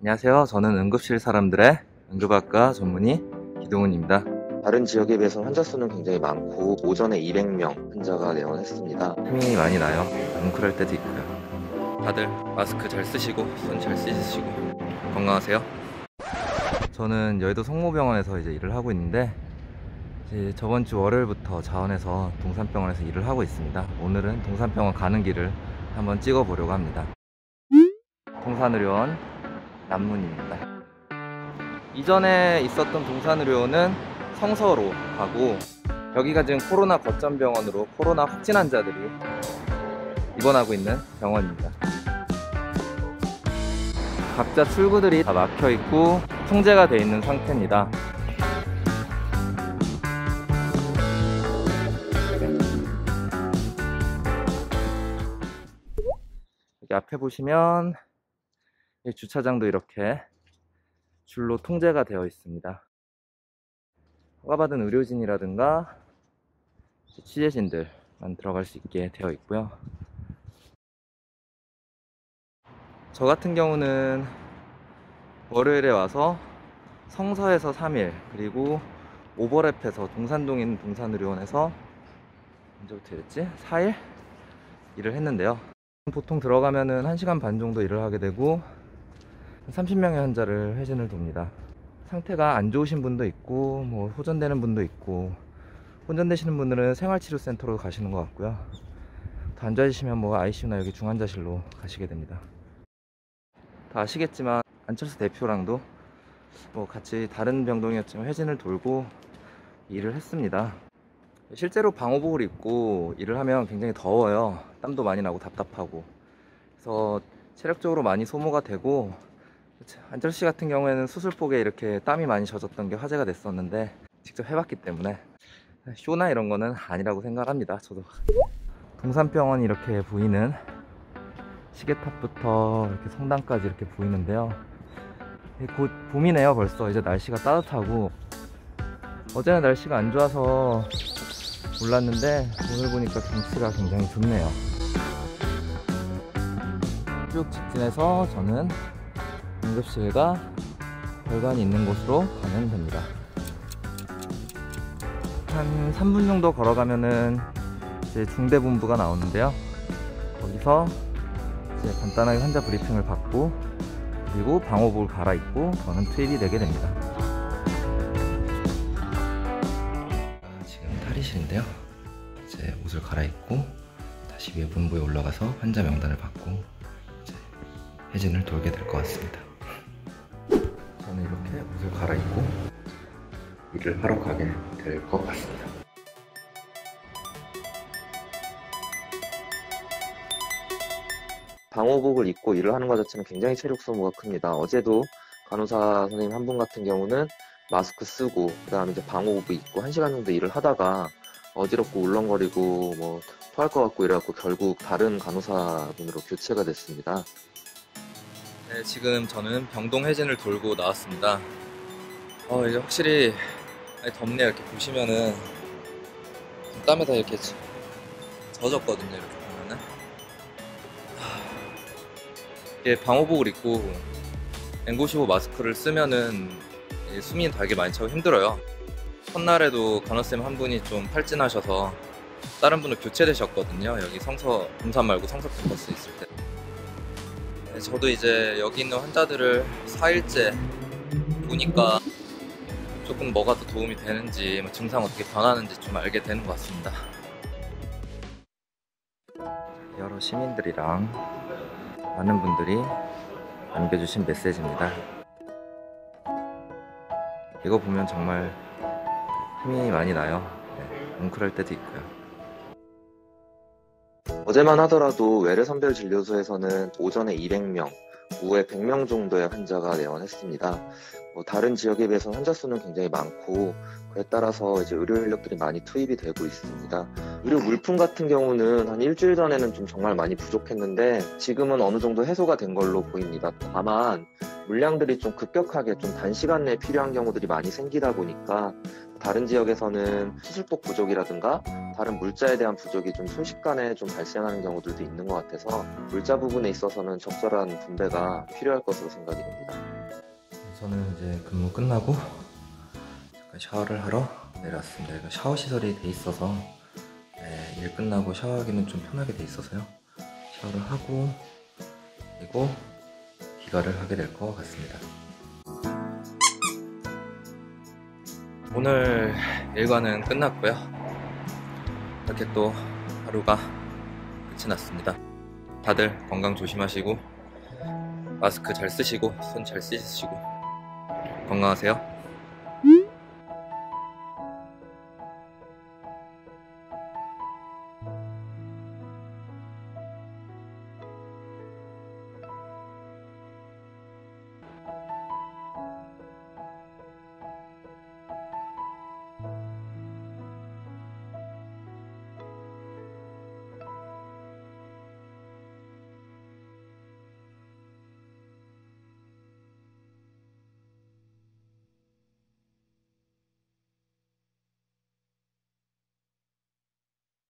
안녕하세요. 저는 응급실 사람들의 응급학과 전문의 기동훈입니다. 다른 지역에 비해서 환자 수는 굉장히 많고 오전에 200명 환자가 내원했습니다. 힘이 많이 나요. 뭉클할 때도 있고요. 다들 마스크 잘 쓰시고 손 잘 씻으시고 건강하세요. 저는 여의도 성모병원에서 이제 일을 하고 있는데 이제 저번 주 월요일부터 자원에서 동산병원에서 일을 하고 있습니다. 오늘은 동산병원 가는 길을 한번 찍어보려고 합니다. 동산의료원 남문입니다. 이전에 있었던 동산의료원은 성서로 가고 여기가 지금 코로나 거점병원으로 코로나 확진 환자들이 입원하고 있는 병원입니다. 각자 출구들이 다 막혀 있고 통제가 되어 있는 상태입니다. 여기 앞에 보시면 이 주차장도 이렇게 줄로 통제가 되어 있습니다. 허가받은 의료진이라든가 취재진들만 들어갈 수 있게 되어 있고요. 저 같은 경우는 월요일에 와서 성서에서 3일 그리고 오버랩해서 동산동에 있는 동산의료원에서 언제부터 일했지? 4일 일을 했는데요. 보통 들어가면은 1시간 반 정도 일을 하게 되고 30명의 환자를 회진을 돕니다. 상태가 안 좋으신 분도 있고 뭐 호전되는 분도 있고 혼전되시는 분들은 생활치료센터로 가시는 것 같고요. 더 안 좋아지시면 뭐 ICU나 여기 중환자실로 가시게 됩니다. 다 아시겠지만 안철수 대표랑도 뭐 같이 다른 병동이었지만 회진을 돌고 일을 했습니다. 실제로 방호복을 입고 일을 하면 굉장히 더워요. 땀도 많이 나고 답답하고 그래서 체력적으로 많이 소모가 되고 안철수 씨 같은 경우에는 수술복에 이렇게 땀이 많이 젖었던 게 화제가 됐었는데 직접 해봤기 때문에 쇼나 이런 거는 아니라고 생각합니다. 저도 동산병원이 이렇게 보이는 시계탑부터 이렇게 성당까지 이렇게 보이는데요. 곧 봄이네요. 벌써 이제 날씨가 따뜻하고 어제는 날씨가 안 좋아서 몰랐는데 오늘 보니까 경치가 굉장히 좋네요. 쭉 직진해서 저는 응급실과 별관이 있는 곳으로 가면 됩니다. 한 3분 정도 걸어가면은 이제 중대본부가 나오는데요. 거기서 이제 간단하게 환자 브리핑을 받고 그리고 방호복을 갈아입고 저는 투입이 되게 됩니다. 지금 탈의실인데요. 이제 옷을 갈아입고 다시 위에 본부에 올라가서 환자 명단을 받고 이제 회진을 돌게 될 것 같습니다. 저는 이렇게 옷을 갈아입고 일을 하러 가게 될 것 같습니다. 방호복을 입고 일을 하는 것 자체는 굉장히 체력 소모가 큽니다. 어제도 간호사 선생님 한 분 같은 경우는 마스크 쓰고 그다음에 이제 방호복 입고 1시간 정도 일을 하다가 어지럽고 울렁거리고 뭐 토할 것 같고 이래갖고 결국 다른 간호사분으로 교체가 됐습니다. 네, 지금 저는 병동 회진을 돌고 나왔습니다. 이제 확실히 덥네요. 이렇게 보시면은 땀에 다 이렇게 젖었거든요. 이렇게 보면은 이게 방호복을 입고 N95 마스크를 쓰면은 숨이 되게 많이 차고 힘들어요. 첫날에도 간호쌤 한 분이 좀 탈진하셔서 다른 분을 교체되셨거든요. 여기 성서 동산 말고 성서 캠퍼스 있을 때. 네, 저도 이제 여기 있는 환자들을 4일째 보니까 조금 뭐가 더 도움이 되는지 뭐 증상 어떻게 변하는지 좀 알게 되는 것 같습니다. 여러 시민들이랑 많은 분들이 남겨주신 메시지입니다. 이거 보면 정말 힘이 많이 나요. 네, 뭉클할 때도 있고요. 어제만 하더라도 외래선별진료소에서는 오전에 200명, 오후에 100명 정도의 환자가 내원했습니다. 다른 지역에 비해서 환자 수는 굉장히 많고 그에 따라서 이제 의료 인력들이 많이 투입이 되고 있습니다. 의료 물품 같은 경우는 한 일주일 전에는 좀 정말 많이 부족했는데 지금은 어느 정도 해소가 된 걸로 보입니다. 다만 물량들이 좀 급격하게 좀 단시간 내에 필요한 경우들이 많이 생기다 보니까 다른 지역에서는 수술복 부족이라든가 다른 물자에 대한 부족이 좀 순식간에 좀 발생하는 경우들도 있는 것 같아서 물자 부분에 있어서는 적절한 분배가 필요할 것으로 생각이 됩니다. 저는 이제 근무 끝나고 잠깐 샤워를 하러 내려왔습니다. 이거 샤워 시설이 돼 있어서 일 끝나고 샤워하기는 좀 편하게 돼 있어서요. 샤워를 하고 그리고 귀가를 하게 될 것 같습니다. 오늘 일과는 끝났고요. 이렇게 또 하루가 끝이 났습니다. 다들 건강 조심하시고 마스크 잘 쓰시고 손 잘 씻으시고 건강하세요.